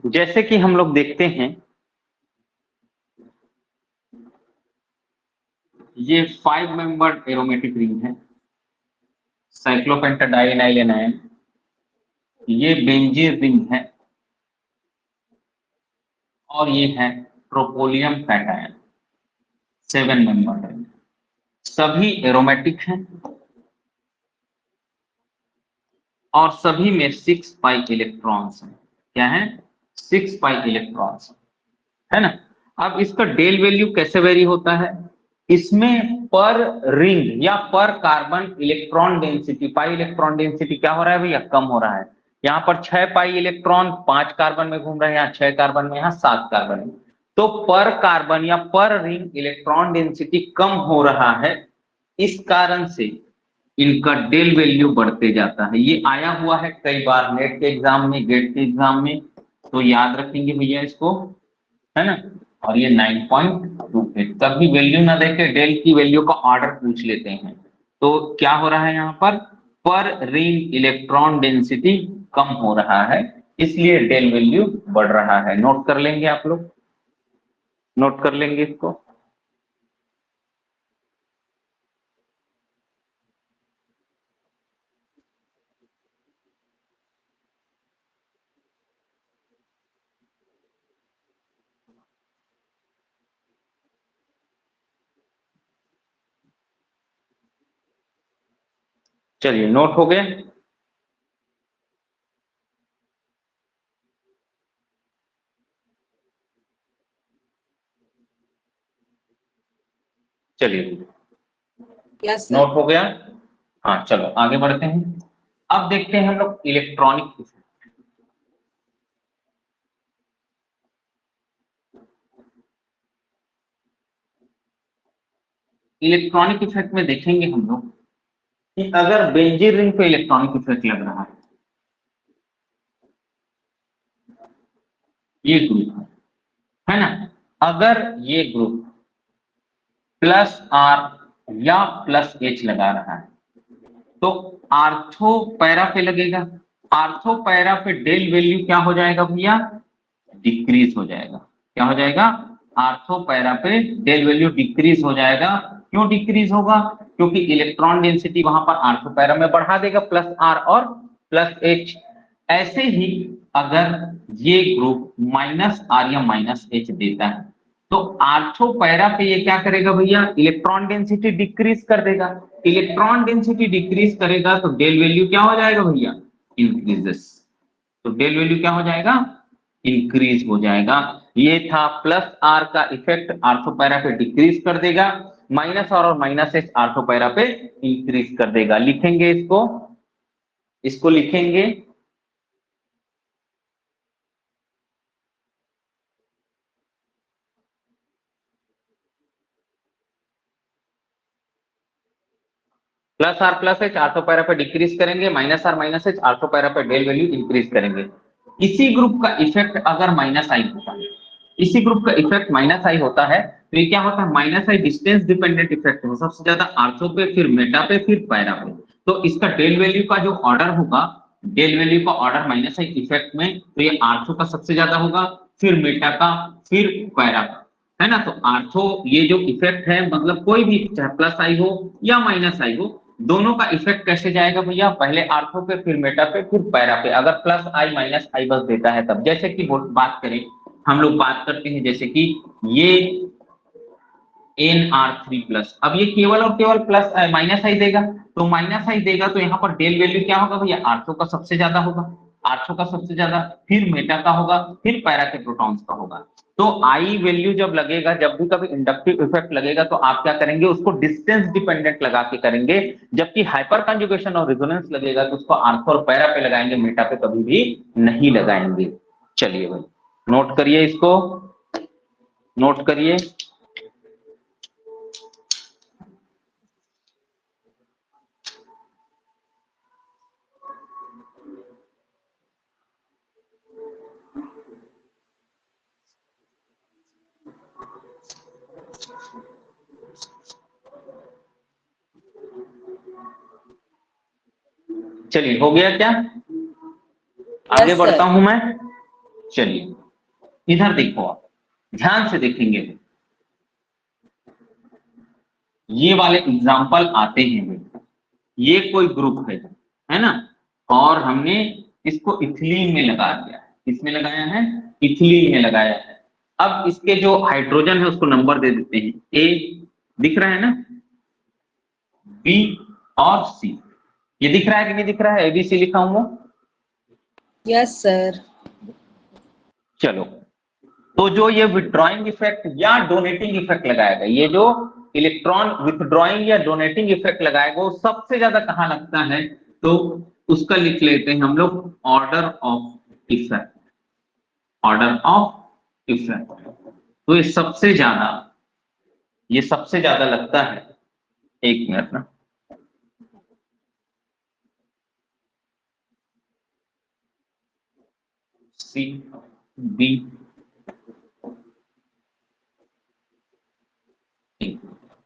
जैसे कि हम लोग देखते हैं ये 5 मेंबर्ड एरोमेटिक रिंग है, साइक्लोपेंटाडाइल एनायन, ये बेंजीन रिंग है और ये है ट्रोपोलियम कैटायन, 7 मेंबर्ड रिंग। सभी एरोमेटिक हैं और सभी में 6 पाई इलेक्ट्रॉन्स हैं। क्या है? 6 पाई इलेक्ट्रॉन्स है ना। अब इसका डेल वैल्यू कैसे वेरी होता है? इसमें पर रिंग या पर carbon electron density, pi electron density क्या हो रहा है भैया? कम हो रहा है। यहाँ पर 6 पाई इलेक्ट्रॉन 5 कार्बन में घूम रहे हैं, यहाँ 6 कार्बन में, यहाँ 7 कार्बन में। तो पर कार्बन या पर रिंग इलेक्ट्रॉन डेंसिटी कम हो रहा है, इस कारण से इनका डेल वैल्यू बढ़ते जाता है। ये आया हुआ है कई बार नेट के एग्जाम में, गेट के एग्जाम में, तो याद रखेंगे भैया इसको, है ना। और ये 9.28, कभी वैल्यू ना देके डेल की वैल्यू का ऑर्डर पूछ लेते हैं। तो क्या हो रहा है यहाँ पर रिंग इलेक्ट्रॉन डेंसिटी कम हो रहा है, इसलिए डेल वैल्यू बढ़ रहा है। नोट कर लेंगे आप लोग, नोट कर लेंगे इसको। चलिए, नोट हो गया। चलिए, यस नोट सर। हो गया। हाँ, चलो आगे बढ़ते हैं। अब देखते हैं हम लोग इलेक्ट्रॉनिक इफेक्ट। इलेक्ट्रॉनिक इफेक्ट में देखेंगे हम लोग कि अगर बेंजीन रिंग पे इलेक्ट्रॉनिक इफेक्ट लग रहा ये ग्रुप है ना, अगर ये ग्रुप प्लस आर या प्लस एच लगा रहा है तो आर्थो पैरा पे लगेगा। आर्थो पैरा पे डेल वैल्यू क्या हो जाएगा भैया? डिक्रीज हो जाएगा। क्या हो जाएगा? आर्थो पैरा पे डेल वैल्यू डिक्रीज हो जाएगा। क्यों डिक्रीज होगा? क्योंकि इलेक्ट्रॉन डेंसिटी वहां पर आर्थो पैरा में बढ़ा देगा, प्लस आर और प्लस एच। ऐसे ही अगर ये ग्रुप माइनस आर या माइनस एच देता है तो आर्थो पैरा पे ये क्या करेगा भैया? इलेक्ट्रॉन डेंसिटी डिक्रीज कर देगा। इलेक्ट्रॉन डेंसिटी डिक्रीज करेगा तो डेल वैल्यू क्या हो जाएगा भैया? इंक्रीजेस। तो डेल वैल्यू क्या हो जाएगा? इंक्रीज हो जाएगा। ये था प्लस आर का इफेक्ट, आर्थोपैरा पे डिक्रीज कर देगा, माइनस आर और माइनस एच आर्थोपैरा पे इंक्रीज कर देगा। लिखेंगे इसको, इसको लिखेंगे plus R plus H ortho para पे डिक्रीज करेंगे, minus R minus H ortho para पे डेल वैल्यू इंक्रीज करेंगे। इसी ग्रुप का इफेक्ट अगर माइनस आई होता है, इसी ग्रुप का इफेक्ट माइनस आई होता है तो ये क्या होता है? माइनस आई डिस्टेंस डिपेंडेंट इफेक्ट है, सबसे ज्यादा आर्थो पे, फिर मेटा पे, फिर पैरा पे। तो इसका डेल वैल्यू का जो ऑर्डर होगा, डेल वैल्यू का ऑर्डर माइनस आई इफेक्ट में, तो ये आर्थो का सबसे ज्यादा होगा, फिर मेटा का, फिर पैरा का, है ना। तो आर्थो ये जो इफेक्ट है, मतलब कोई भी चाहे प्लस आई हो या माइनस आई हो, दोनों का इफेक्ट कैसे जाएगा भैया? पहले आर्थो पे, फिर मेटा पे, फिर पैरा पे। अगर प्लस आई माइनस आई बस देता है तब, जैसे कि बात करें, हम लोग बात करते हैं जैसे कि ये NR3+, अब ये केवल और केवल प्लस माइनस आई देगा, तो माइनस आई देगा तो यहाँ पर डेल वैल्यू क्या होगा भैया? आर्थो का सबसे ज्यादा होगा, आर्थो का सबसे ज्यादा, फिर मेटा का होगा, फिर पैरा के प्रोटॉन्स का होगा। तो आई वैल्यू जब लगेगा, जब भी कभी इंडक्टिव इफेक्ट लगेगा तो आप क्या करेंगे? उसको डिस्टेंस डिपेंडेंट लगा के करेंगे। जबकि हाइपर कंजुगेशन और रेजोनेंस लगेगा तो उसको आर्थो और पैरा पे लगाएंगे, मेटा पे कभी भी नहीं लगाएंगे। चलिए भाई, नोट करिए इसको, नोट करिए। चलिए, हो गया क्या? आगे यस बढ़ता सर। हूं मैं। चलिए इधर देखो, आप ध्यान से देखेंगे ये वाले एग्जाम्पल आते हैं बेटा। ये कोई ग्रुप है ना, और हमने इसको इथिलीन में लगा दिया है। किसमें लगाया है? इथिलीन में लगाया है। अब इसके जो हाइड्रोजन है उसको नंबर दे देते हैं। ए दिख रहा है ना, बी और सी। ये दिख रहा है कि नहीं दिख रहा है? एबीसी लिखा हूं वो। Yes sir. चलो, तो जो ये विथड्रॉइंग इफेक्ट या डोनेटिंग इफेक्ट लगाएगा, ये जो इलेक्ट्रॉन विथड्रॉइंग या डोनेटिंग इफेक्ट लगाएगा, वो सबसे ज्यादा कहां लगता है? तो उसका लिख लेते हैं हम लोग order of effect. Order of effect, तो ये सबसे ज्यादा लगता है। एक मिनट ना, सी बी,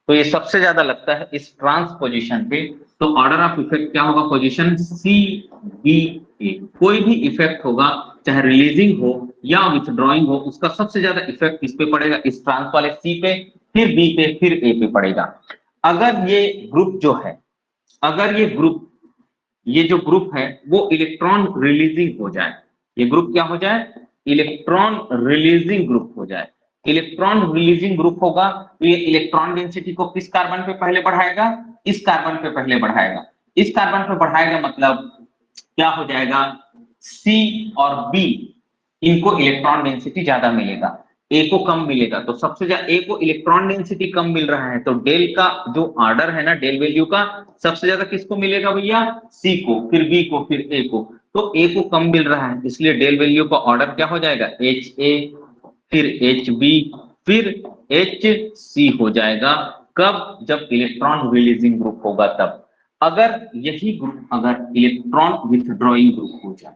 तो ये सबसे ज्यादा लगता है इस ट्रांसपोजिशन पे। तो ऑर्डर ऑफ इफेक्ट क्या होगा? पोजीशन सी बी ए। कोई भी इफेक्ट होगा, चाहे रिलीजिंग हो या विथड्रॉइंग हो, उसका सबसे ज्यादा इफेक्ट किस पे पड़ेगा? इस ट्रांस वाले सी पे, फिर बी पे, फिर ए पे पड़ेगा। अगर ये ग्रुप जो है, अगर ये जो ग्रुप है वो इलेक्ट्रॉन रिलीजिंग हो जाए, ये ग्रुप क्या हो जाए? इलेक्ट्रॉन रिलीजिंग ग्रुप हो जाए। इलेक्ट्रॉन रिलीजिंग ग्रुप होगा तो ये इलेक्ट्रॉन डेंसिटी को किस कार्बन पे पहले बढ़ाएगा? इस कार्बन पे पहले बढ़ाएगा। इस कार्बन पे बढ़ाएगा मतलब क्या हो जाएगा? सी और बी, इनको इलेक्ट्रॉन डेंसिटी ज्यादा मिलेगा, ए को कम मिलेगा। तो सबसे ज्यादा ए को इलेक्ट्रॉन डेंसिटी कम मिल रहा है, तो डेल का जो ऑर्डर है ना, डेल वैल्यू का, सबसे ज्यादा किसको मिलेगा भैया? सी को, फिर बी को, फिर ए को। तो ए को कम मिल रहा है, इसलिए डेल वैल्यू का ऑर्डर क्या हो जाएगा? एच ए, फिर एच बी, फिर एच सी हो जाएगा। कब? जब इलेक्ट्रॉन रिलीजिंग ग्रुप होगा तब। अगर यही ग्रुप अगर इलेक्ट्रॉन विथड्रॉइंग ग्रुप हो जाए,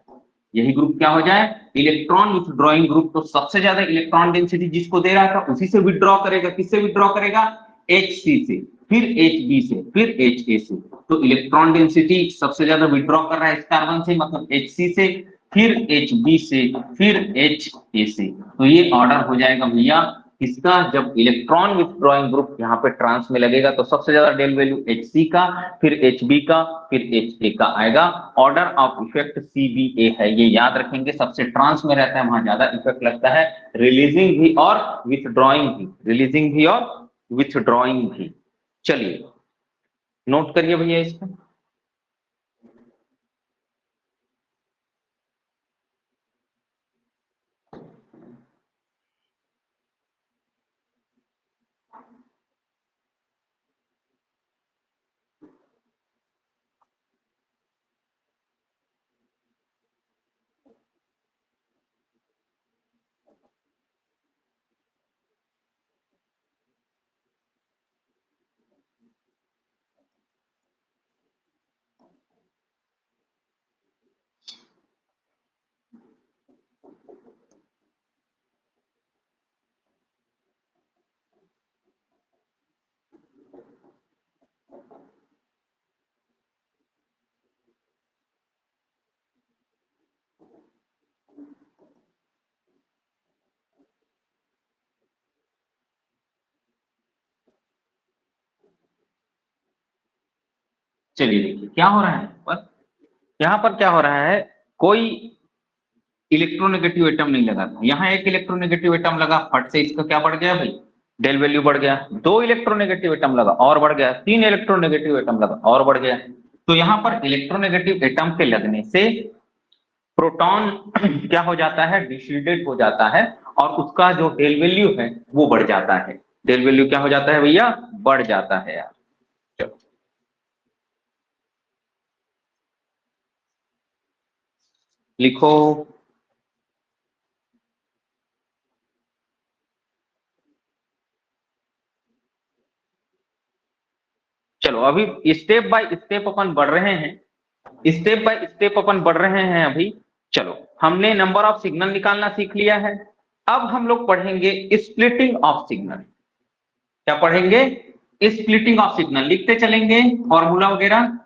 यही ग्रुप क्या हो जाए? इलेक्ट्रॉन विथड्रॉइंग ग्रुप, तो सबसे ज्यादा इलेक्ट्रॉन डेंसिटी जिसको दे रहा था उसी से विथड्रॉ करेगा। किससे विथड्रॉ करेगा? एच सी से, फिर एच बी से, फिर एच ए से। तो इलेक्ट्रॉन डेंसिटी सबसे ज्यादा विथड्रॉ कर रहा है इस कार्बन से, मतलब एच सी से, फिर एच बी से, फिर एच ए से। तो ये ऑर्डर हो जाएगा भैया इसका। जब इलेक्ट्रॉन विथड्रॉइंग ग्रुप यहाँ पे ट्रांस में लगेगा तो सबसे ज्यादा डेल वैल्यू एच सी का, फिर एच बी का, फिर एच ए का आएगा। Order of effect C B A है, ये याद रखेंगे। सबसे ट्रांस में रहता है वहां ज्यादा इफेक्ट लगता है, रिलीजिंग भी और विथड्रॉइंग भी, रिलीजिंग भी और विथड्रॉइंग भी। चलिए नोट करिए भैया इसको। चलिए देखिए क्या हो रहा है पर, यहाँ पर क्या हो रहा है, कोई इलेक्ट्रोनेगेटिव एटम नहीं लगा था, यहाँ एक इलेक्ट्रोनेगेटिव एटम लगा, फट से इसका क्या बढ़ गया भाई? डेल वैल्यू बढ़ गया। दो इलेक्ट्रोनेगेटिव एटम लगा और बढ़ गया, तीन इलेक्ट्रोनेगेटिव एटम लगा और बढ़ गया। तो यहाँ पर इलेक्ट्रोनेगेटिव एटम के लगने से प्रोटॉन क्या हो जाता है? डिशील्डेड हो जाता है, और उसका जो डेल वैल्यू है वो बढ़ जाता है। डेल वैल्यू क्या हो जाता है भैया? बढ़ जाता है यार। चलो लिखो। चलो अभी स्टेप बाय स्टेप अपन बढ़ रहे हैं, स्टेप बाय स्टेप अपन बढ़ रहे हैं अभी। चलो हमने नंबर ऑफ सिग्नल निकालना सीख लिया है। अब हम लोग पढ़ेंगे स्प्लिटिंग ऑफ सिग्नल। क्या पढ़ेंगे? स्प्लिटिंग ऑफ सिग्नल, लिखते चलेंगे फॉर्मूला वगैरह।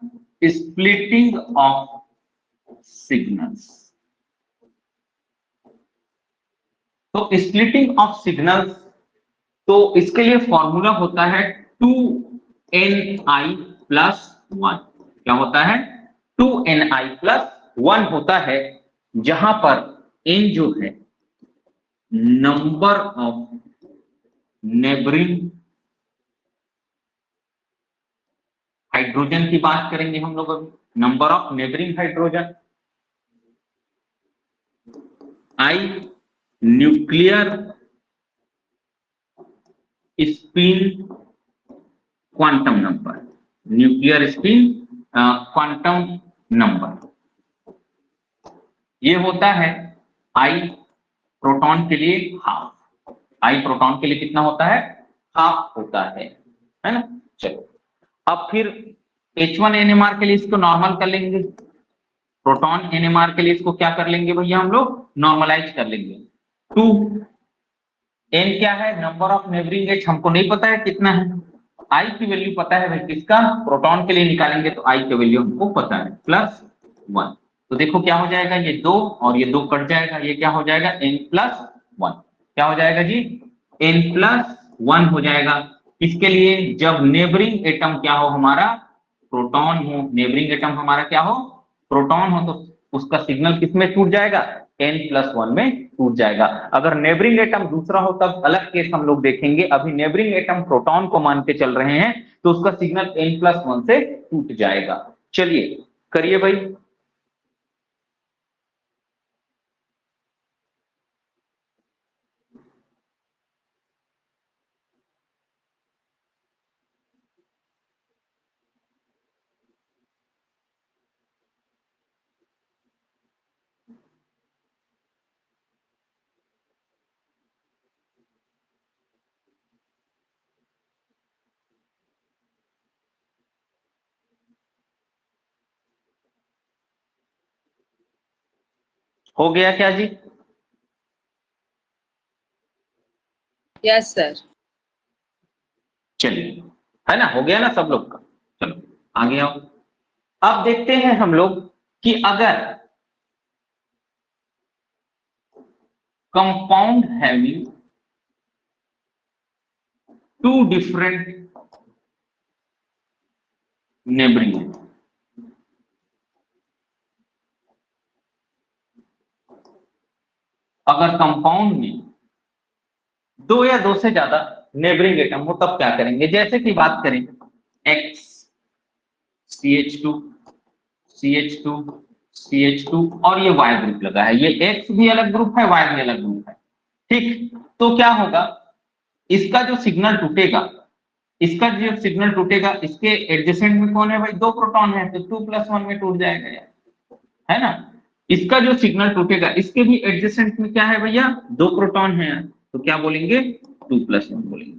स्प्लिटिंग ऑफ सिग्नल्स, तो स्प्लिटिंग ऑफ सिग्नल्स, तो इसके लिए फॉर्मूला होता है 2ni प्लस 1। क्या होता है? 2ni प्लस 1 होता है, जहां पर n जो है नंबर ऑफ नेबरिंग हाइड्रोजन की बात करेंगे हम लोग अभी। Number of neighbouring hydrogen, I nuclear spin quantum number, nuclear spin quantum number, ये होता है आई प्रोटॉन के लिए हाफ। आई प्रोटॉन के लिए कितना होता है? हाफ होता है ना। चलो अब फिर H1 NMR के लिए इसको नॉर्मल कर लेंगे, प्रोटॉन NMR के लिए इसको क्या कर लेंगे भैया हम लोग? नॉर्मलाइज कर लेंगे। 2 n क्या है? नंबर ऑफ नेबरिंग एच हमको नहीं पता है कितना है, आई की वैल्यू पता है भाई किसका? प्रोटॉन के लिए निकालेंगे तो आई की वैल्यू हमको पता है प्लस 1। तो देखो क्या हो जाएगा, ये 2 और ये 2 कट जाएगा, ये क्या हो जाएगा? n plus 1। क्या हो जाएगा जी? n प्लस 1 हो जाएगा। इसके लिए जब नेबरिंग एटम क्या हो? हमारा प्रोटॉन हो। नेबरिंग एटम हमारा क्या हो? प्रोटॉन हो, तो उसका सिग्नल किस में टूट जाएगा? n प्लस 1 में टूट जाएगा। अगर नेबरिंग एटम दूसरा हो तब अलग केस हम लोग देखेंगे। अभी नेबरिंग एटम प्रोटॉन को मान के चल रहे हैं, तो उसका सिग्नल n प्लस 1 से टूट जाएगा। चलिए करिए भाई। हो गया क्या जी? Yes, sir. चलिए, है ना, हो गया ना सब लोग का। चलो आगे आओ। अब देखते हैं हम लोग कि अगर कंपाउंड हैविंग 2 डिफरेंट नेबरिंग, अगर कंपाउंड में 2 या 2 से ज्यादा नेबरिंग एटम हो तब क्या करेंगे? जैसे कि बात करें X CH2 CH2 CH2 और ये Y ग्रुप लगा है, ये X भी अलग ग्रुप है, Y भी अलग ग्रुप है, ठीक। तो क्या होगा? इसका जो सिग्नल टूटेगा, इसका जो सिग्नल टूटेगा, इसके एडजेसेंट में कौन है भाई? 2 प्रोटॉन है, तो 2 प्लस 1 में टूट जाएगा यार, है ना। इसका जो सिग्नल टूटेगा, इसके भी एडजेसेंट में क्या है भैया? 2 प्रोटॉन है, तो क्या बोलेंगे? 2 प्लस 1 बोलेंगे।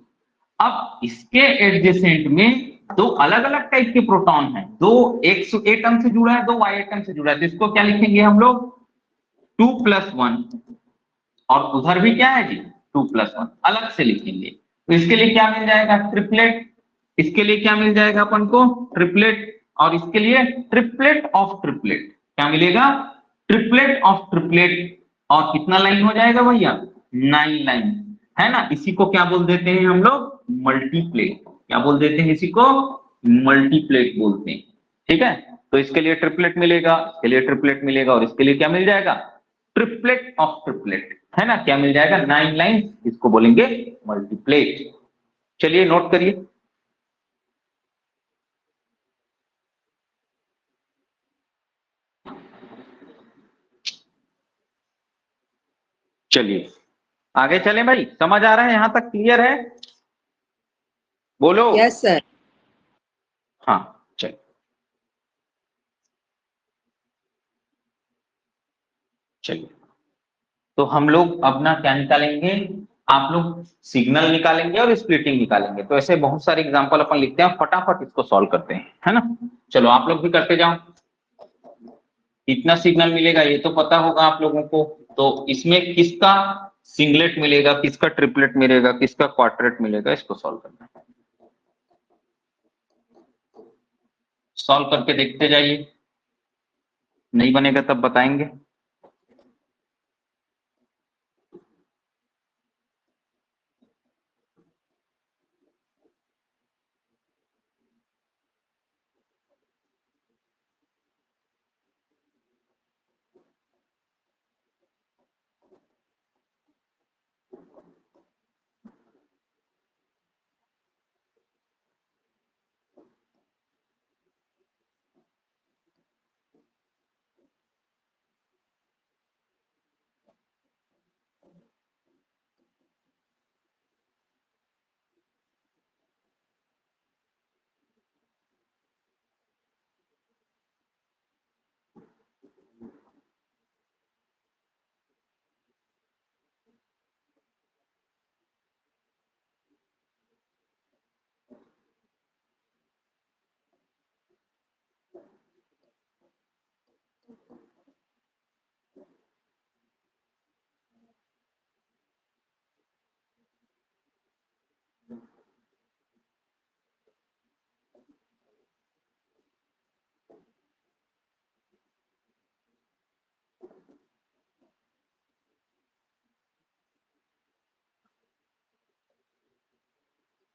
अब इसके एडजेसेंट में 2 अलग अलग टाइप के प्रोटॉन हैं, 2 एक्स एटम से जुड़ा है, 2 वाई एटम से जुड़ा है, तो इसको क्या लिखेंगे हम लोग? 2 प्लस 1। और उधर भी क्या है जी? 2 प्लस 1 अलग से लिखेंगे। तो इसके लिए क्या मिल जाएगा? ट्रिपलेट। इसके लिए क्या मिल जाएगा अपन को? ट्रिपलेट। और इसके लिए ट्रिपलेट ऑफ ट्रिपलेट। क्या मिलेगा? Triplet of triplet. और कितना लाइन हो जाएगा भैया? 9 लाइन, है ना। इसी को क्या बोल देते हैं हम लोग? मल्टीप्लेट। क्या बोल देते हैं इसी को? मल्टीप्लेट बोलते हैं, ठीक है। तो इसके लिए ट्रिपलेट मिलेगा, इसके लिए ट्रिपलेट मिलेगा, और इसके लिए क्या मिल जाएगा? ट्रिपलेट ऑफ ट्रिपलेट, है ना। क्या मिल जाएगा? 9 लाइन, इसको बोलेंगे मल्टीप्लेट। चलिए नोट करिए। चलिए आगे चलें भाई, समझ आ रहा है यहां तक? क्लियर है? बोलो। Yes, sir. हाँ चलिए। चलिए तो हम लोग अपना क्या निकालेंगे? आप लोग सिग्नल निकालेंगे और स्प्लिटिंग निकालेंगे। तो ऐसे बहुत सारे एग्जांपल अपन लिखते हैं, फटाफट इसको सॉल्व करते हैं, है ना। चलो आप लोग भी करते जाओ। कितना सिग्नल मिलेगा ये तो पता होगा आप लोगों को। तो इसमें किसका सिंगलेट मिलेगा, किसका ट्रिपलेट मिलेगा, किसका क्वार्टेट मिलेगा, इसको सॉल्व करना है। सॉल्व करके देखते जाइए, नहीं बनेगा तब बताएंगे।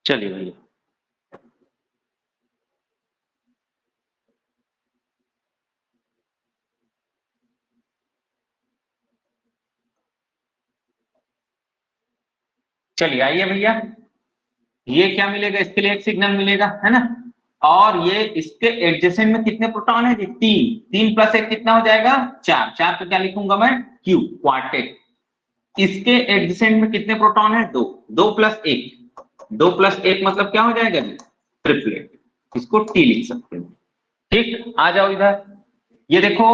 चलिए भैया, चलिए आइए भैया, ये क्या मिलेगा, इसके लिए एक सिग्नल मिलेगा, है ना। और ये इसके एडजेसेंट में कितने प्रोटॉन है जी, 3, 3 प्लस 1 कितना हो जाएगा, 4, 4 पे क्या लिखूंगा मैं, क्यू, क्वार्टेट। इसके एडजेसेंट में कितने प्रोटॉन है, 2, 2 प्लस 1, 2 प्लस 1 मतलब क्या हो जाएगा जी, ट्रिपलेट। इसको टी लिख सकते हैं। ठीक, आ जाओ इधर, ये देखो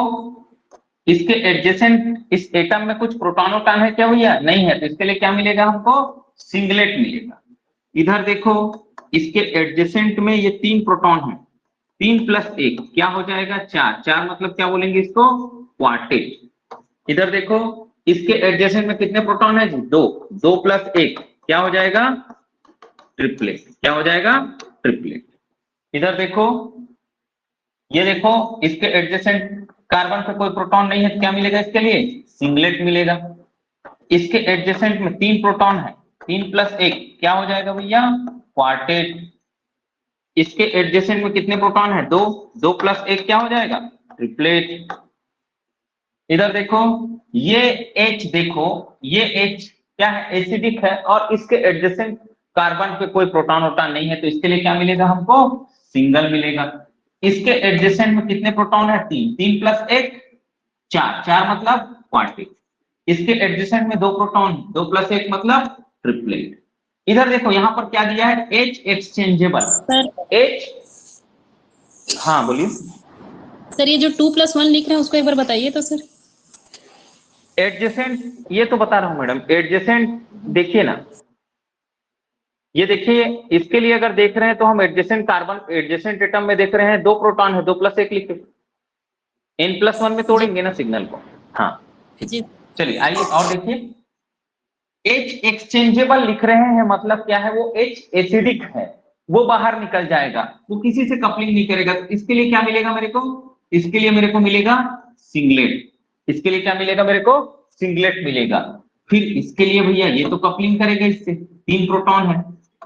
इसके एडजेसेंट इस एटम में कुछ प्रोटॉनोटॉन है क्या भैया, नहीं है, तो इसके लिए क्या मिलेगा हमको, सिंगलेट मिलेगा। इधर देखो इसके एडजेसेंट में ये 3 प्रोटॉन है, 3 प्लस 1 क्या हो जाएगा, 4, 4 मतलब क्या बोलेंगे इसको, क्वार्टेट। इधर देखो इसके एडजेसेंट में कितने प्रोटॉन है जी, 2, 2 प्लस 1 क्या हो जाएगा, ट्रिपलेट। क्या हो जाएगा, ट्रिपलेट। इधर देखो, ये देखो इसके एडजेसेंट कार्बन पे कोई प्रोटॉन नहीं है, तो क्या मिलेगा इसके लिए, सिंगलेट मिलेगा। इसके एडजेसेंट में 3 प्रोटॉन है, 3 प्लस 1 क्या हो जाएगा भैया, क्वार्टेट। इसके एडजेसेंट में कितने प्रोटॉन है, 2, 2 प्लस 1 क्या हो जाएगा, ट्रिपलेट। इधर देखो ये H, देखो ये H क्या है, एसिडिक है, और इसके एडजेसेंट कार्बन पे कोई प्रोटॉन वोटॉन नहीं है, तो इसके लिए क्या मिलेगा हमको, सिंगल मिलेगा। इसके एडजेसेंट में कितने प्रोटॉन है, 3, 3 प्लस 1 4, 4 मतलब क्वार्टेट। इसके एडजेसेंट में 2 प्रोटॉन, 2 प्लस 1 मतलब ट्रिपलेट। इधर देखो यहाँ पर क्या दिया है, H एक्सचेंजेबल, सर H, हाँ बोलिए। सर ये जो 2+1 लिख रहे हैं उसको एक बार बताइए तो सर। एडजेसेंट, ये तो बता रहा हूं मैडम, एडजेसेंट देखिए ना, ये देखिए इसके लिए अगर देख रहे हैं तो हम एडजेसेंट कार्बन, एडजेसेंट एटम में देख रहे हैं 2 प्रोटॉन है, 2 प्लस 1 लिखे, n+1 में जी तोड़ेंगे ना सिग्नल को। हाँ ठीक, जी चलिए आइए और देखिए, H एक्सचेंजेबल लिख रहे हैं मतलब क्या है, वो H एसिडिक है, वो बाहर निकल जाएगा, वो किसी से कपलिंग नहीं करेगा, तो इसके लिए क्या मिलेगा मेरे को, इसके लिए मेरे को मिलेगा सिंगलेट। इसके लिए क्या मिलेगा मेरे को, सिंगलेट मिलेगा। फिर इसके लिए भैया ये तो कपलिंग करेगा इससे, 3 प्रोटॉन है,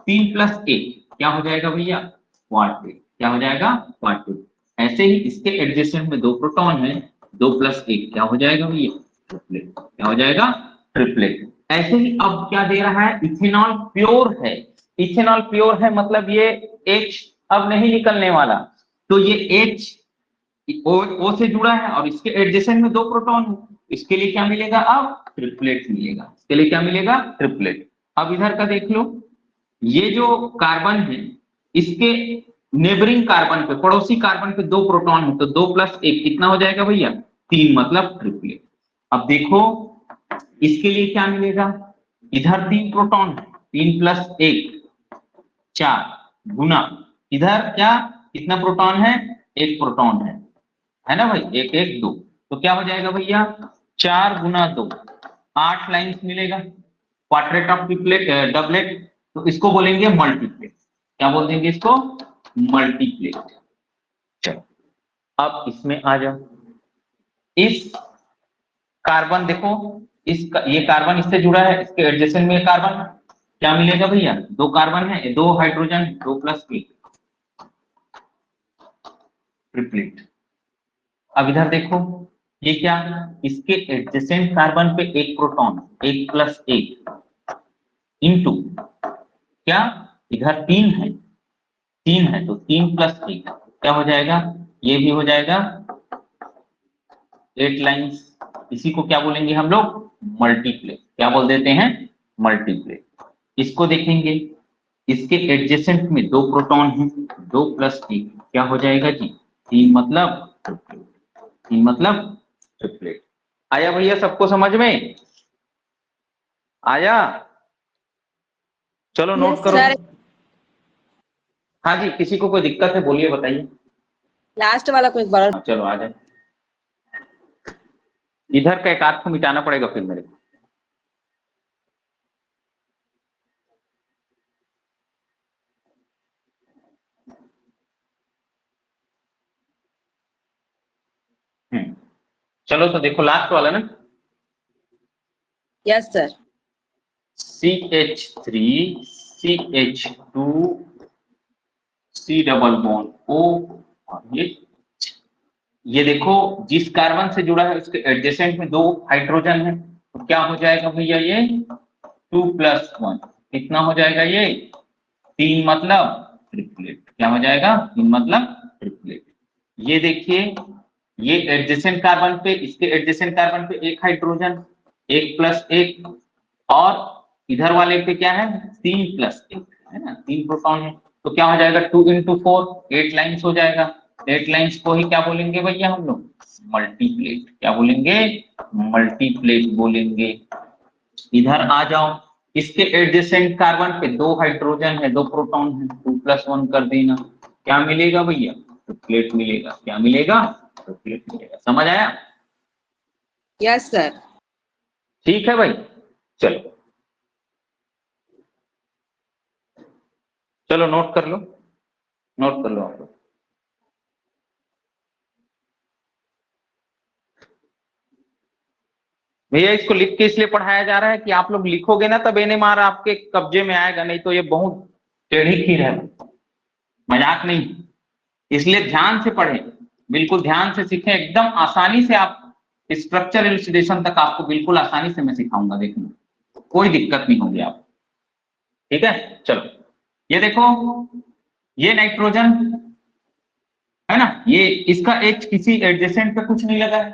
3 प्लस 1 क्या हो जाएगा भैया, क्वार्टेट। क्या हो जाएगा, क्वार्टेट। ऐसे ही इसके एडजेसेंट में 2 प्रोटॉन है, 2 प्लस 1 क्या हो जाएगा भैया, ट्रिपलेट। क्या हो जाएगा, ट्रिपलेट। ऐसे ही अब क्या दे रहा है, इथेनॉल प्योर है, इथेनॉल प्योर है मतलब ये H अब नहीं निकलने वाला, तो ये H O से जुड़ा है और इसके एडजेसेंट में 2 प्रोटॉन है, इसके लिए क्या मिलेगा, अब ट्रिपलेट मिलेगा। इसके लिए क्या मिलेगा, ट्रिपलेट। अब इधर का देख लो, ये जो कार्बन है इसके नेबरिंग कार्बन पे, पड़ोसी कार्बन पे 2 प्रोटॉन है, तो 2 प्लस 1 कितना हो जाएगा भैया, 3 मतलब ट्रिपलेट। अब देखो इसके लिए क्या मिलेगा, इधर 3 प्रोटॉन है, 3 प्लस 1 4 गुना, इधर क्या कितना प्रोटॉन है, 1 प्रोटॉन है ना भाई, 1 1 2, तो क्या हो जाएगा भैया, 4 गुना 2, 8 लाइंस मिलेगा, क्वाड्रेट ऑफ ट्रिपलेट, डबलेट, तो इसको बोलेंगे मल्टीप्लेट। क्या बोल देंगे इसको, मल्टीप्लेट। चलो अब इसमें आ जाओ, इस कार्बन देखो, ये कार्बन इससे जुड़ा है, इसके एडजेसेंट में कार्बन क्या मिलेगा भैया, 2 कार्बन है, 2 हाइड्रोजन, 2 प्लस 1 ट्रिपलेट। अब इधर देखो ये क्या, इसके एडजेसेंट कार्बन पे 1 प्रोटॉन, 1 प्लस 1 इंटू क्या, इधर 3 है, 3 है तो 3 प्लस 1 क्या हो जाएगा, ये भी हो जाएगा 8 लाइंस। इसी को क्या बोलेंगे हम लोग, मल्टीप्लेट। क्या बोल देते हैं, मल्टीप्लेट। इसको देखेंगे, इसके एडजेसेंट में 2 प्रोटॉन है, 2 प्लस 1 क्या हो जाएगा जी, 3 मतलब ट्रिपलेट, 3 मतलब ट्रिपलेट। आया भैया सबको समझ में आया, चलो नोट करो। सर हाँ जी, किसी को कोई दिक्कत है बोलिए, बताइए। लास्ट वाला को एक बार हाँ, चलो आ जाए, इधर का एक आध को मिटाना पड़ेगा फिर मेरे को। चलो तो देखो लास्ट वाला ना, yes sir, CH3 CH2 C double bond O और ये देखो जिस कार्बन से जुड़ा है उसके एडजेसेंट में 2 हाइड्रोजन है, तो क्या हो जाएगा भैया ये 2+1 कितना हो जाएगा ये 3 मतलब ट्रिपलेट। क्या हो जाएगा 3 मतलब ट्रिपलेट। ये देखिए ये एडजेसेंट कार्बन पे इसके एडजेसेंट कार्बन पे 1 हाइड्रोजन 1+1 और इधर वाले पे क्या है 3+1 है ना 3 प्रोटॉन है, तो क्या हो जाएगा 2 into 4 8 लाइन्स हो जाएगा। 8 लाइन्स को ही क्या बोलेंगे भैया हम लोग मल्टीप्लेट। क्या बोलेंगे मल्टीप्लेट बोलेंगे। इधर आ जाओ इसके एडजेसेंट कार्बन पे 2 हाइड्रोजन है 2 प्रोटॉन है 2+1 कर देना, क्या मिलेगा भैया ट्रिपलेट मिलेगा। क्या मिलेगा ट्रिपलेट मिलेगा। समझ आया? Yes sir. ठीक है भाई, चलो चलो नोट कर लो, नोट कर लो आप लोग। भैया इसको लिख के इसलिए पढ़ाया जा रहा है कि आप लोग लिखोगे ना तब एनएमआर आपके कब्जे में आएगा, नहीं तो ये बहुत टेढ़ी खीर है, मजाक नहीं। इसलिए ध्यान से पढ़ें, बिल्कुल ध्यान से सीखें, एकदम आसानी से आप स्ट्रक्चर इलुसिडेशन तक आपको बिल्कुल आसानी से मैं सिखाऊंगा, देखना कोई दिक्कत नहीं होगी आप। ठीक है चलो ये देखो ये नाइट्रोजन है ना, ये इसका एच किसी एडजेसेंट पे कुछ नहीं लगा है,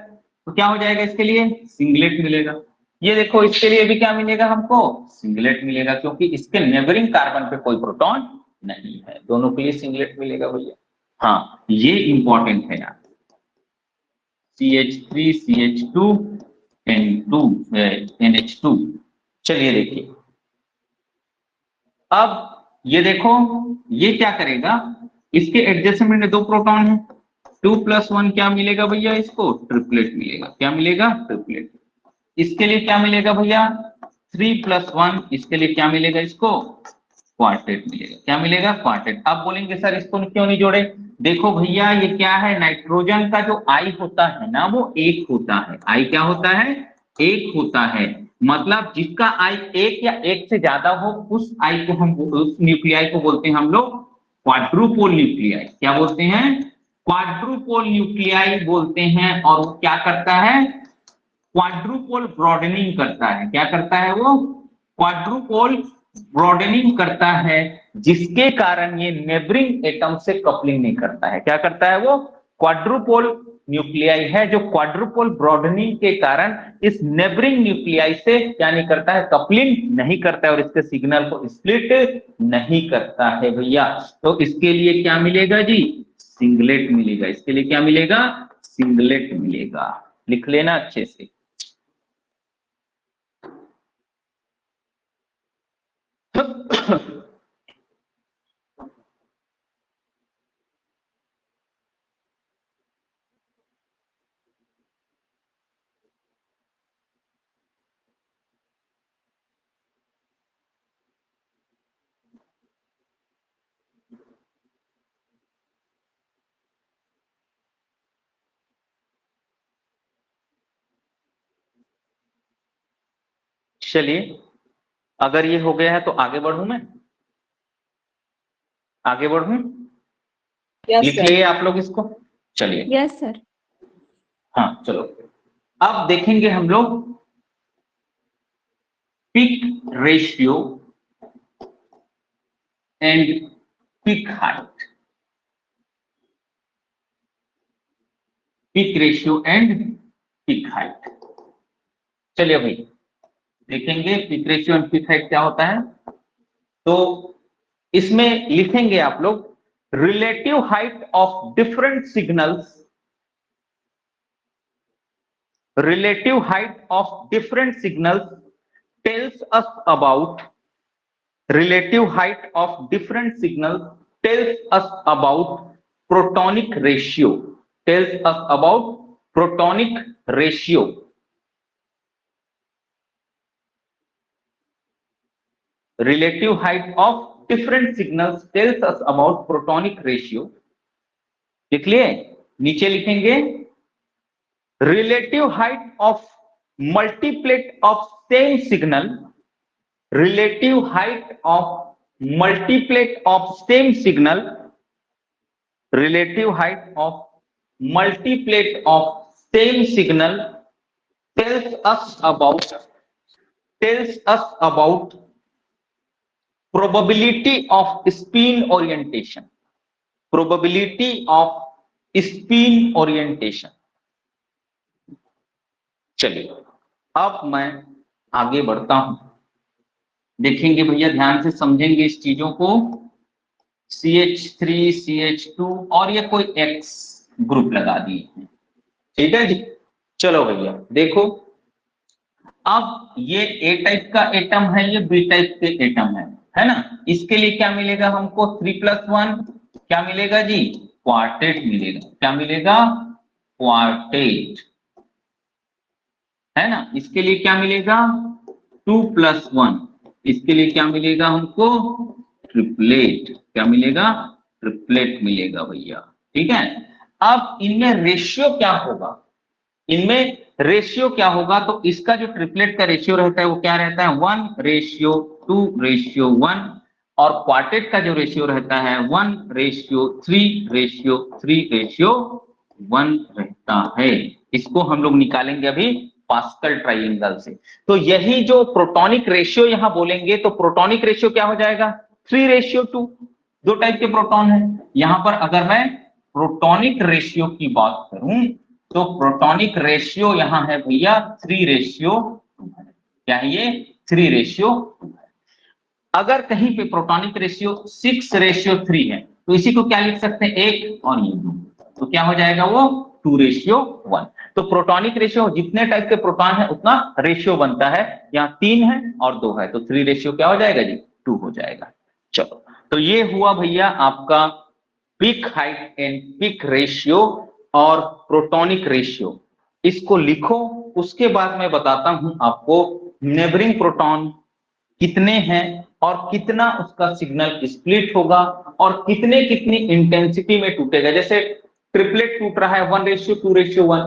तो क्या हो जाएगा इसके लिए सिंगलेट मिलेगा। ये देखो इसके लिए भी क्या मिलेगा हमको सिंगलेट मिलेगा, क्योंकि इसके नेबरिंग कार्बन पे कोई प्रोटॉन नहीं है, दोनों के लिए सिंगलेट मिलेगा भैया। हाँ ये इंपॉर्टेंट है यार, CH3 CH2 N2 NH2। चलिए देखिए अब ये देखो ये क्या करेगा, इसके एडजेसेंट में 2 प्रोटॉन है 2+1 क्या मिलेगा भैया इसको ट्रिपलेट मिलेगा। क्या मिलेगा ट्रिपलेट। इसके लिए क्या मिलेगा भैया 3+1 इसके लिए क्या मिलेगा इसको क्वार्टेट मिलेगा। क्या मिलेगा क्वार्टेट। अब बोलेंगे सर इसको क्यों नहीं जोड़े, देखो भैया ये क्या है नाइट्रोजन का जो आई होता है ना वो 1 होता है। आई क्या होता है 1 होता है, मतलब जिसका आई 1 या 1 से ज्यादा हो उस आई को हम उस न्यूक्लियाई को बोलते हैं हम लोग क्वाड्रुपोल न्यूक्लियाई। क्या बोलते हैं क्वाड्रुपोल न्यूक्लियाई बोलते हैं। और वो क्या करता है क्वाड्रुपोल ब्रॉडेनिंग करता है। क्या करता है वो क्वाड्रुपोल ब्रॉडेनिंग करता है, जिसके कारण ये नेबरिंग एटम से कपलिंग नहीं करता है। क्या करता है वो क्वाड्रुपोल न्यूक्लियाई है जो क्वाड्रुपोल ब्रॉडेनिंग के कारण इस नेबरिंग न्यूक्लियाई से क्या नहीं करता है कपलिंग नहीं करता है और इसके सिग्नल को स्प्लिट नहीं करता है भैया। तो इसके लिए क्या मिलेगा जी सिंगलेट मिलेगा। इसके लिए क्या मिलेगा सिंगलेट मिलेगा, लिख लेना अच्छे से। चलिए अगर ये हो गया है तो आगे बढ़ूं मैं, आगे बढ़ूं यस लिख सर। लिए आप लोग इसको। चलिए यस सर। हाँ चलो अब देखेंगे हम लोग peak ratio and peak height. Peak ratio and peak height. चलिए भाई देखेंगे peak ratio and peak height क्या होता है। तो इसमें लिखेंगे आप लोग relative height of different signals, relative height of different signals tells us about relative height of different signals tells us about protonic ratio, tells us about protonic ratio। relative height of different signals tells us about protonic ratio। लिख लिए, नीचे लिखेंगे relative height of multiplet of same signal, relative height of multiplet of same signal, relative height of multiplet of same signal tells us about probability of spin orientation. Probability of spin orientation. चलिए अब मैं आगे बढ़ता हूं, देखेंगे भैया, ध्यान से समझेंगे इस चीजों को। CH3 CH2 और ये कोई X ग्रुप लगा दिए हैं, ठीक है जी। चलो भैया देखो, अब ये A टाइप का एटम है, ये B टाइप के एटम है ना। इसके लिए क्या मिलेगा हमको, 3+1 क्या मिलेगा जी, क्वार्टेट मिलेगा। क्या मिलेगा, क्वार्टेट, है ना। इसके लिए क्या मिलेगा, 2+1, इसके लिए क्या मिलेगा हमको, ट्रिपलेट। क्या मिलेगा, ट्रिपलेट मिलेगा भैया, ठीक है। अब इनमें रेशियो क्या होगा, इनमें रेशियो क्या होगा, तो इसका जो ट्रिपलेट का रेशियो रहता है वो क्या रहता है, 1:2:1, और क्वार्टेट का जो रेशियो रहता है 1:3:3:1 रहता है। इसको हम लोग निकालेंगे अभी पास्कल ट्राइएंगल से। तो यही जो प्रोटॉनिक रेशियो यहां बोलेंगे, तो प्रोटॉनिक रेशियो क्या हो जाएगा, 3:2। दो टाइप के प्रोटॉन है यहां पर। अगर मैं प्रोटॉनिक रेशियो की बात करूं तो प्रोटॉनिक रेशियो यहां है भैया 3:2 है। क्या है ये, 3:2 है। अगर कहीं पे प्रोटॉनिक रेशियो 6:3 है तो इसी को क्या लिख सकते हैं, 1 और ये 2, तो क्या हो जाएगा वो 2:1। तो प्रोटॉनिक रेशियो जितने टाइप के प्रोटॉन है उतना रेशियो बनता है। यहाँ 3 है और 2 है, तो 3 क्या हो जाएगा जी, 2 हो जाएगा। चलो, तो ये हुआ भैया आपका peak height and peak ratio और प्रोटॉनिक रेशियो। इसको लिखो, उसके बाद मैं बताता हूं आपको नेबरिंग प्रोटॉन कितने हैं और कितना उसका सिग्नल स्प्लिट होगा और कितने कितनी इंटेंसिटी में टूटेगा। जैसे ट्रिपलेट टूट रहा है 1:2:1,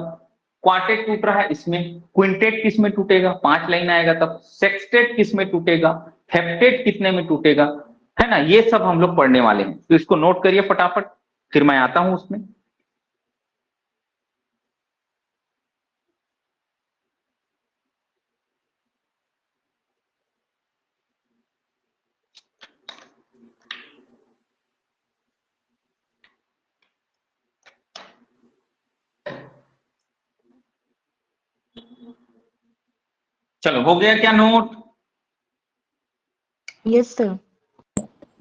क्वार्टेट टूट रहा है, इसमें क्विंटेट किस में टूटेगा, 5 लाइन आएगा तब, सेक्सटेट किस में टूटेगा, हेप्टेट कितने में टूटेगा, है ना। ये सब हम लोग पढ़ने वाले हैं, तो इसको नोट करिए फटाफट, फिर मैं आता हूं उसमें। चलो, हो गया क्या note, yes sir.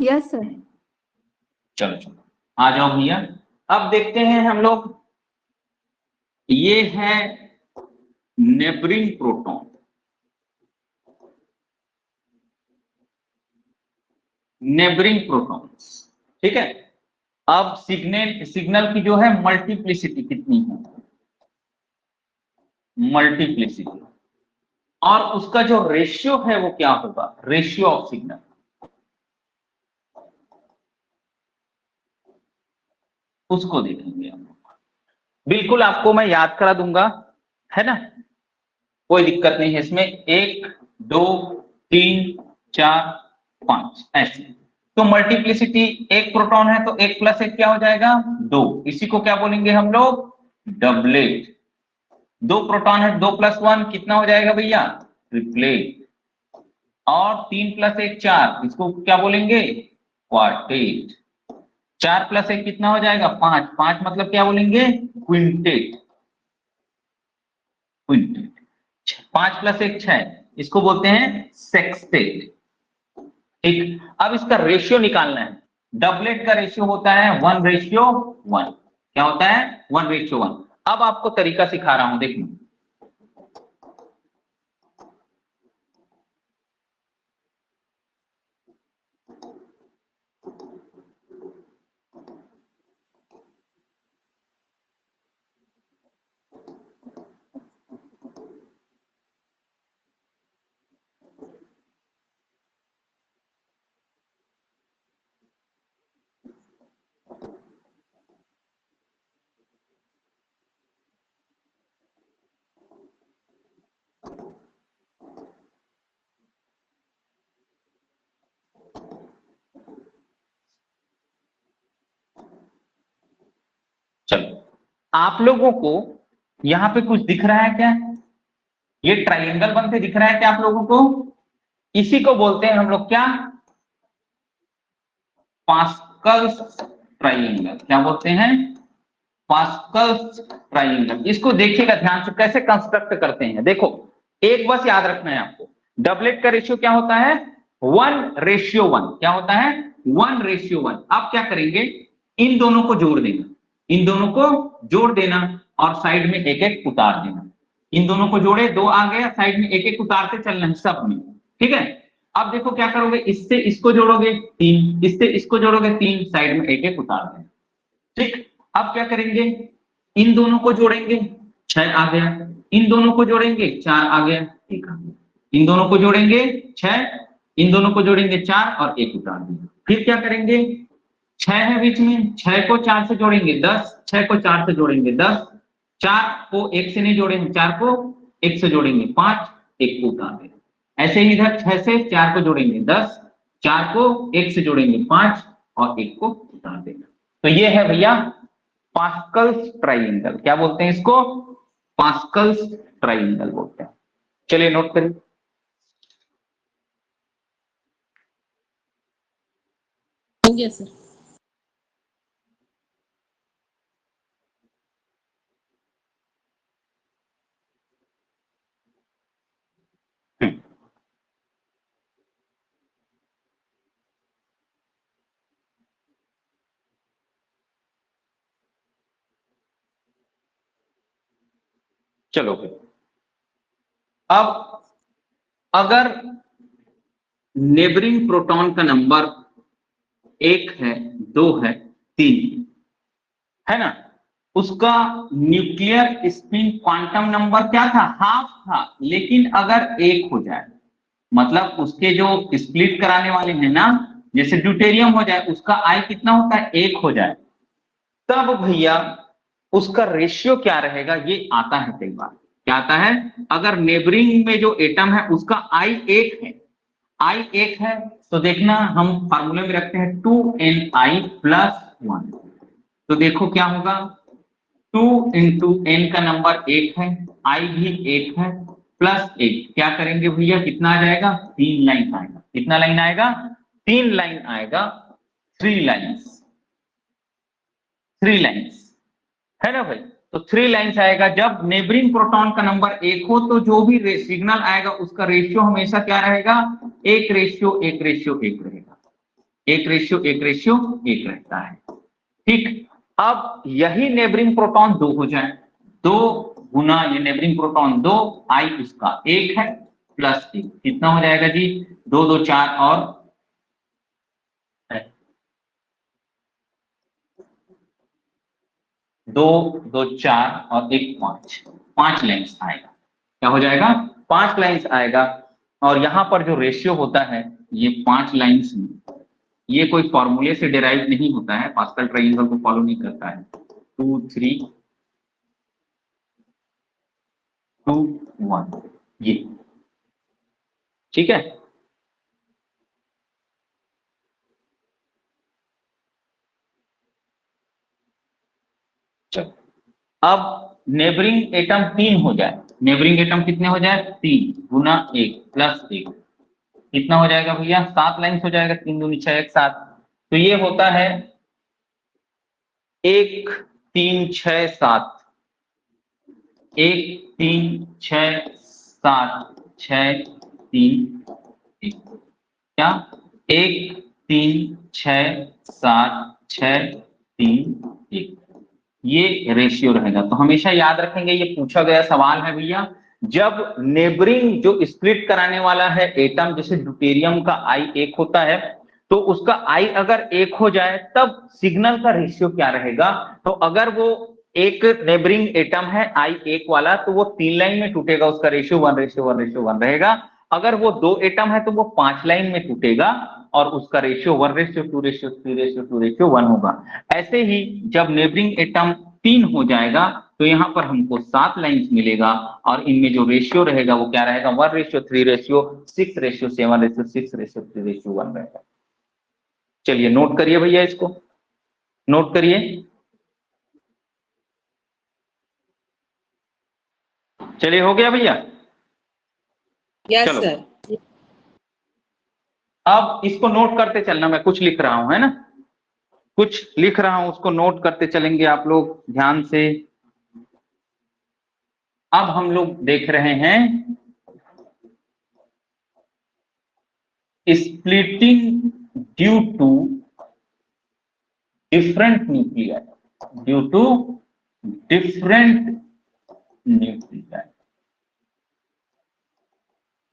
Yes, sir. चलो चलो आ जाओ भैया। अब देखते हैं हम लोग, ये है नेबरिंग प्रोटॉन, नेबरिंग प्रोटॉन्स, ठीक है। अब सिग्नल की जो है मल्टीप्लिसिटी कितनी है, मल्टीप्लिसिटी, और उसका जो रेशियो है वो क्या होगा, रेशियो ऑफ सिग्नल, उसको देखेंगे हम लोग। बिल्कुल आपको मैं याद करा दूंगा, है ना, कोई दिक्कत नहीं है इसमें। 1 2 3 4 5 ऐसे। तो मल्टीप्लिसिटी, एक प्रोटॉन है तो 1+1 क्या हो जाएगा, 2। इसी को क्या बोलेंगे हम लोग, डबलेट। 2 प्रोटॉन है, 2+1 कितना हो जाएगा भैया, ट्रिपलेट। और 3+1 4, इसको क्या बोलेंगे, क्वार्टेट। 4+1 कितना हो जाएगा, 5, 5 मतलब क्या बोलेंगे, क्विंटेट, क्विंटेट। 5+1 6, इसको बोलते हैं सेक्सटेट, ठीक। अब इसका रेशियो निकालना है। डबलेट का रेशियो होता है 1:1। क्या होता है, 1:1। अब आपको तरीका सिखा रहा हूं, देखिए। आप लोगों को यहाँ पे कुछ दिख रहा है क्या? ये ट्राइंगल बनते दिख रहा है क्या आप लोगों को? इसी को बोलते हैं हम लोग क्या? Pascal's triangle. क्या बोलते हैं? Pascal's triangle. इसको देखिएगा ध्यान से कैसे कंस्ट्रक्ट करते हैं। देखो, एक बस याद रखना है आपको, डबलेट का रेशियो क्या होता है? 1:1। क्या होता है? 1:1। अब क्या करेंगे, इन दोनों को जोड़ देना, इन दोनों को जोड़ देना और साइड में एक एक उतार देना। इन दोनों को जोड़े, 2 आ गया, साइड में एक एक उतारते चलना है सब में। ठीक है, अब देखो क्या करोगे, इससे इसको जोड़ोगे 3, इससे इसको जोड़ोगे 3, साइड में एक एक उतार देना। ठीक, अब क्या करेंगे, इन दोनों को जोड़ेंगे, 6 आ गया, इन दोनों को जोड़ेंगे 4 आ गया, ठीक है, इन दोनों को जोड़ेंगे 6, इन दोनों को जोड़ेंगे 4 और एक उतार दिया। फिर क्या करेंगे, 6 है बीच में, 6 को 4 से जोड़ेंगे 10, 6 को 4 से जोड़ेंगे 10, 4 को 1 से नहीं जोड़ेंगे, 4 को 1 से जोड़ेंगे 5, 1 को उतार देंगे। ऐसे ही इधर 6 से 4 को जोड़ेंगे 10, 4 को 1 से जोड़ेंगे 5 और 1 को उतार देंगे। तो ये है भैया पास्कल्स ट्राइंगल। क्या बोलते हैं इसको? पास्कल्स ट्राइंगल बोलते हैं। चलिए नोट करिए। हो गया सर। चलो फिर, अब अगर नेबरिंग प्रोटॉन का नंबर 1 है, 2 है, 3 है ना, उसका न्यूक्लियर स्पिन क्वांटम नंबर क्या था? हाफ था। लेकिन अगर 1 हो जाए, मतलब उसके जो स्प्लिट कराने वाले हैं ना, जैसे ड्यूटेरियम हो जाए, उसका आई कितना होता है? 1 हो जाए, तब भैया उसका रेशियो क्या रहेगा? ये आता है कई बार। क्या आता है? अगर नेबरिंग में जो एटम है उसका आई 1 है, आई 1 है, तो देखना हम फार्मूले में रखते हैं 2ni+1। तो देखो क्या होगा, 2 इंटू एन का नंबर 1 है, आई भी 1 है, प्लस 1, क्या करेंगे भैया, कितना आ जाएगा? 3 लाइन आएगा। कितना लाइन आएगा? 3 लाइन आएगा, 3 लाइन्स, 3 लाइन्स, है ना भाई? तो 3 लाइन्स आएगा। जब नेबरिंग प्रोटॉन का नंबर 1 हो तो जो भी सिग्नल आएगा उसका रेशियो हमेशा क्या रहेगा? 1:1:1 रहेगा, 1:1:1 रहता है। ठीक, अब यही नेबरिंग प्रोटॉन 2 हो जाए, 2 गुना ये नेबरिंग प्रोटॉन 2, आई उसका 1 है, प्लस 1, कितना हो जाएगा जी? 2 2 4 और 2 2 4 और 1 5, 5 लाइन्स आएगा। क्या हो जाएगा? 5 लाइन्स आएगा। और यहां पर जो रेशियो होता है ये 5 लाइन्स में, ये कोई फॉर्मूले से डिराइव नहीं होता है, पास्कल ट्रायंगल को फॉलो नहीं करता है। 2 3 2 1, ये ठीक है। चलो, अब नेबरिंग एटम 3 हो जाए, नेबरिंग एटम कितने हो जाए? 3 गुना 1 प्लस 1, कितना हो जाएगा भैया? 7 लाइन्स हो जाएगा, 3 दूनी 6 1 7। तो ये होता है 1 3 6 7, 1 3 6 7 6 3 1, क्या? 1 3 6 7 6 3 1, ये रेशियो रहेगा। तो हमेशा याद रखेंगे, ये पूछा गया सवाल है भैया। जब नेबरिंग जो स्प्लिट कराने वाला है एटम, जैसे ड्यूटेरियम का आई 1 होता है, तो उसका आई अगर 1 हो जाए तब सिग्नल का रेशियो क्या रहेगा? तो अगर वो एक नेबरिंग एटम है आई 1 वाला, तो वो 3 लाइन में टूटेगा, उसका रेशियो 1:1:1 रहेगा। अगर वो 2 एटम है तो वो 5 लाइन में टूटेगा और उसका रेशियो 1:2:3:2:1 होगा। ऐसे ही जब नेबरिंग एटम 3 हो जाएगा तो यहाँ पर हमको 7 लाइन्स मिलेगा और इनमें जो रेशियो रहेगा वो क्या रहेगा? 1:3:6:7:6:3:1 रहेगा। चलिए नोट करिए भैया, इसको नोट करिए। चलिए हो गया भैया। यस चलो। सर। अब इसको नोट करते चलना, मैं कुछ लिख रहा हूं है ना, कुछ लिख रहा हूं उसको नोट करते चलेंगे आप लोग ध्यान से। अब हम लोग देख रहे हैं splitting due to different nuclei, due to different nuclei।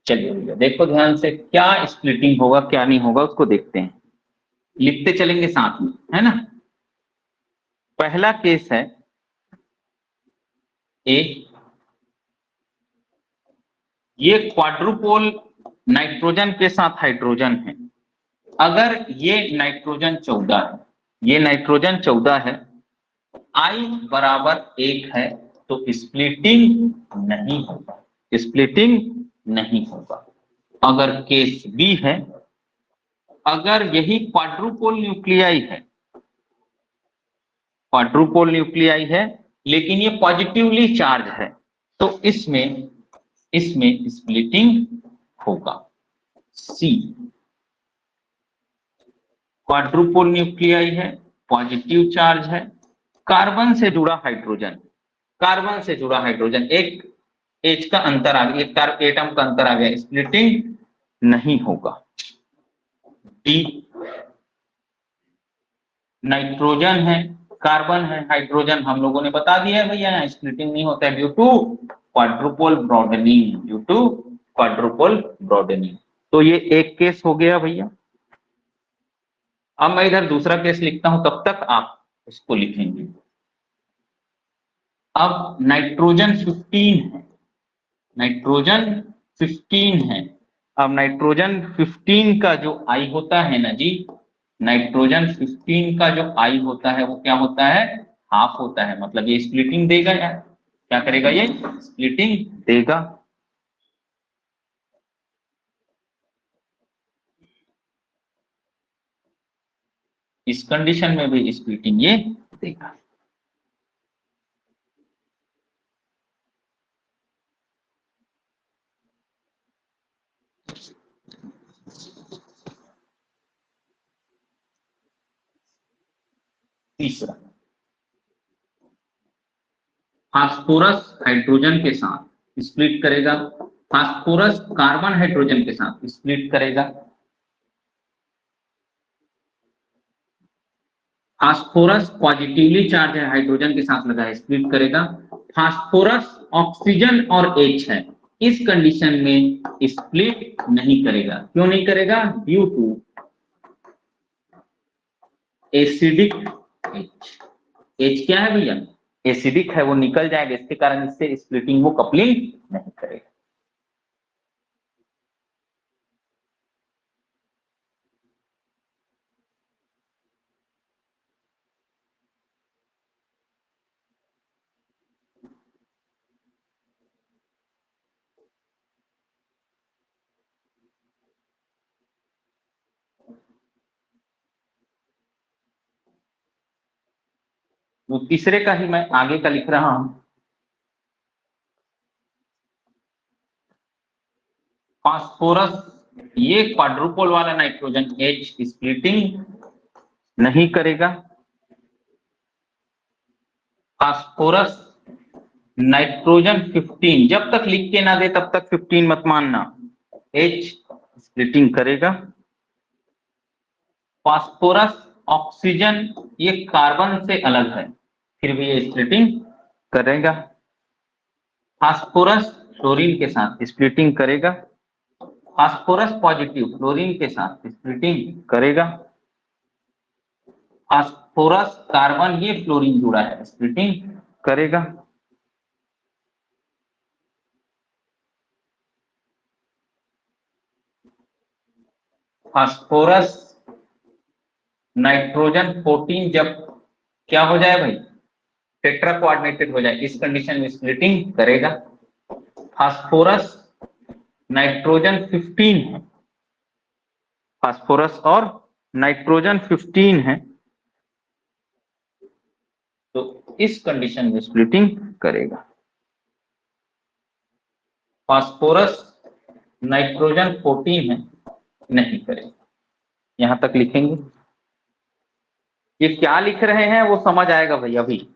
चलिए भैया देखो ध्यान से, क्या स्प्लिटिंग होगा क्या नहीं होगा उसको देखते हैं, लिखते चलेंगे साथ में, है ना। पहला केस है ए, ये क्वाड्रुपोल नाइट्रोजन के साथ हाइड्रोजन है। अगर ये नाइट्रोजन 14 है, ये नाइट्रोजन 14 है, I बराबर 1 है, तो स्प्लिटिंग नहीं होगा, स्प्लिटिंग नहीं होगा। अगर केस बी है, अगर यही क्वाड्रुपोल न्यूक्लियाई है, क्वाड्रुपोल न्यूक्लियाई है लेकिन ये पॉजिटिवली चार्ज है, तो इसमें स्प्लिटिंग होगा। सी, क्वाड्रुपोल न्यूक्लियाई है, पॉजिटिव चार्ज है, कार्बन से जुड़ा हाइड्रोजन, कार्बन से जुड़ा हाइड्रोजन, एक एच का अंतर आ गया, एक एटम का अंतर आ गया, स्प्लिटिंग नहीं होगा। डी, नाइट्रोजन है, कार्बन है, हाइड्रोजन, हम लोगों ने बता दिया है भैया, स्प्लिटिंग नहीं होता है due to quadrupole broadening, due to quadrupole broadening. तो ये एक केस हो गया भैया। अब मैं इधर दूसरा केस लिखता हूं, तब तक आप इसको लिखेंगे। अब नाइट्रोजन 15 है, नाइट्रोजन 15 है। अब नाइट्रोजन 15 का जो आई होता है ना जी, नाइट्रोजन 15 का जो आई होता है वो क्या होता है, हाफ होता है, मतलब ये स्प्लिटिंग देगा यार, क्या करेगा ये, स्प्लिटिंग देगा। इस कंडीशन में भी स्प्लिटिंग ये देगा। तीसरा, फास्फोरस हाइड्रोजन के साथ स्प्लिट करेगा, फास्फोरस कार्बन हाइड्रोजन के साथ स्प्लिट करेगा, फास्फोरस पॉजिटिवली चार्ज है, हाइड्रोजन के साथ लगा है, स्प्लिट करेगा। फास्फोरस ऑक्सीजन और H है, इस कंडीशन में स्प्लिट नहीं करेगा। क्यों नहीं करेगा, due to acidic H। H क्या है भैया, एसिडिक है, वो निकल जाएगा, इसके कारण इससे स्प्लिटिंग वो कपलिंग नहीं करेगा। वो तीसरे का ही मैं आगे का लिख रहा हूं। फास्फोरस, ये क्वाड्रुपोल वाला नाइट्रोजन H स्प्लिटिंग नहीं करेगा। फास्फोरस नाइट्रोजन 15, जब तक लिख के ना दे तब तक 15 मत मानना, H स्प्लिटिंग करेगा। फास्फोरस ऑक्सीजन, ये कार्बन से अलग है, फिर भी ये स्प्लिटिंग करेगा। फास्फोरस फ्लोरीन के साथ स्प्लिटिंग करेगा। फास्फोरस पॉजिटिव फ्लोरीन के साथ स्प्लिटिंग करेगा। फास्फोरस कार्बन, ये फ्लोरीन जुड़ा है, स्प्लिटिंग करेगा। फास्फोरस नाइट्रोजन 14 जब क्या हो जाए भाई, टेट्रा कोऑर्डिनेटेड हो जाए, इस कंडीशन में स्प्लिटिंग करेगा। फास्फोरस नाइट्रोजन 15 है, फास्फोरस और नाइट्रोजन 15 है, तो इस कंडीशन में स्प्लिटिंग करेगा। फास्फोरस नाइट्रोजन 14 है, नहीं करेगा। यहां तक लिखेंगे। ये क्या लिख रहे हैं वो समझ आएगा भैया अभी।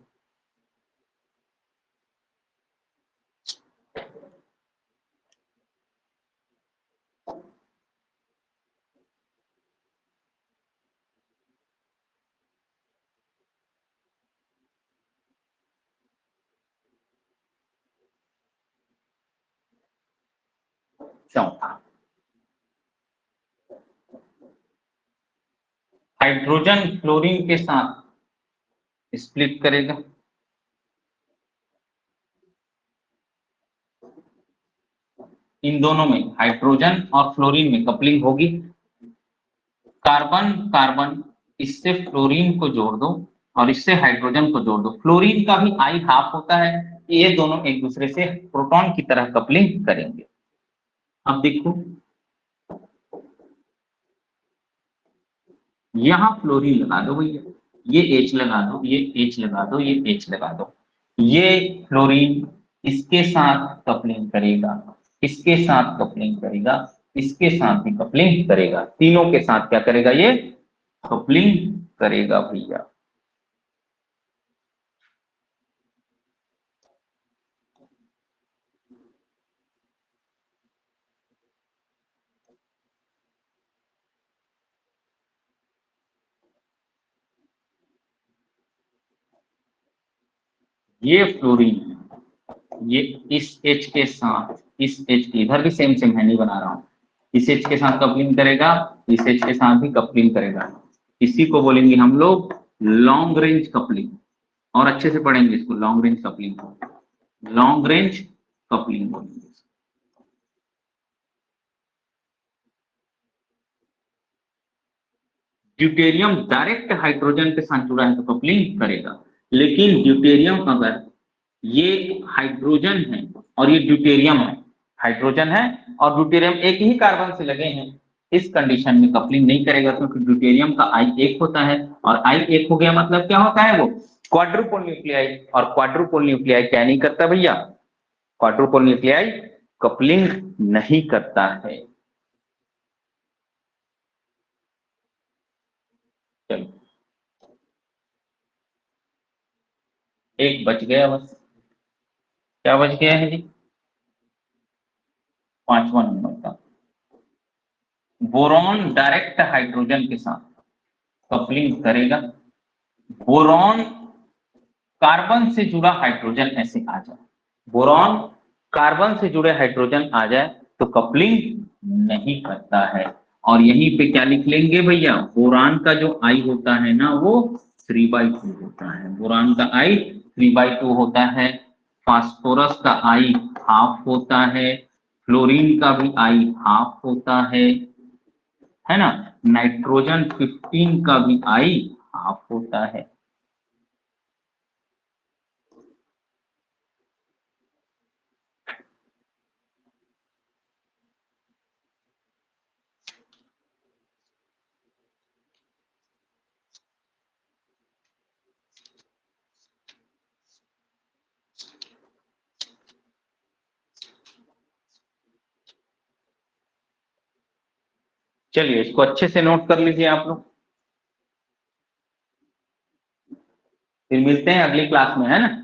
चौथा, हाइड्रोजन फ्लोरीन के साथ स्प्लिट करेगा। इन दोनों में, हाइड्रोजन और फ्लोरीन में कपलिंग होगी। कार्बन कार्बन, इससे फ्लोरीन को जोड़ दो और इससे हाइड्रोजन को जोड़ दो। फ्लोरीन का भी आई हाफ होता है, ये दोनों एक दूसरे से प्रोटॉन की तरह कपलिंग करेंगे। अब देखो, यहां फ्लोरीन लगा दो भैया, ये H लगा दो, ये H लगा दो, ये H लगा दो। ये फ्लोरीन इसके साथ कपलिंग करेगा, इसके साथ कपलिंग करेगा, इसके साथ भी कपलिंग करेगा। तीनों के साथ क्या करेगा? ये कपलिंग करेगा भैया। ये फ्लोरीन, ये इस H के साथ, इस H के इधर भी सेम सेम है, नहीं बना रहा हूं, इस H के साथ कपलिंग करेगा, इस H के साथ भी कपलिंग करेगा। इसी को बोलेंगे हम लोग लॉन्ग रेंज कपलिंग, और अच्छे से पढ़ेंगे इसको, लॉन्ग रेंज कपलिंग को लॉन्ग रेंज कपलिंग बोलेंगे। ड्यूटेरियम डायरेक्ट हाइड्रोजन के साथ जुड़ा है तो कपलिंग करेगा, लेकिन ड्यूटेरियम अगर ये हाइड्रोजन है और ये ड्यूटेरियम है, हाइड्रोजन है और ड्यूटेरियम एक ही कार्बन से लगे हैं, इस कंडीशन में कपलिंग नहीं करेगा, क्योंकि ड्यूटेरियम का आई एक होता है, और आई एक हो गया मतलब क्या होता है? वो क्वाड्रुपल न्यूक्लियाई, और क्वाड्रुपल न्यूक्लियाई क्या नहीं करता भैया? क्वाड्रुपल न्यूक्लियाई कपलिंग नहीं करता है। चलो, एक बच गया बस। क्या बच गया है जी? 5वां नंबर का, बोरॉन डायरेक्ट हाइड्रोजन के साथ कपलिंग करेगा। बोरॉन कार्बन से जुड़ा हाइड्रोजन ऐसे आ जाए, बोरॉन कार्बन से जुड़े हाइड्रोजन आ जाए तो कपलिंग नहीं करता है। और यहीं पे क्या लिख लेंगे भैया? बोरान का जो आई होता है ना, वो 3/2 होता है। बोरान का आई 3/2 होता है। फास्फोरस का आई हाफ होता है, फ्लोरीन का भी आई हाफ होता है ना। नाइट्रोजन 15 का भी आई हाफ होता है। चलिए, इसको अच्छे से नोट कर लीजिए आप लोग, फिर मिलते हैं अगली क्लास में, है ना।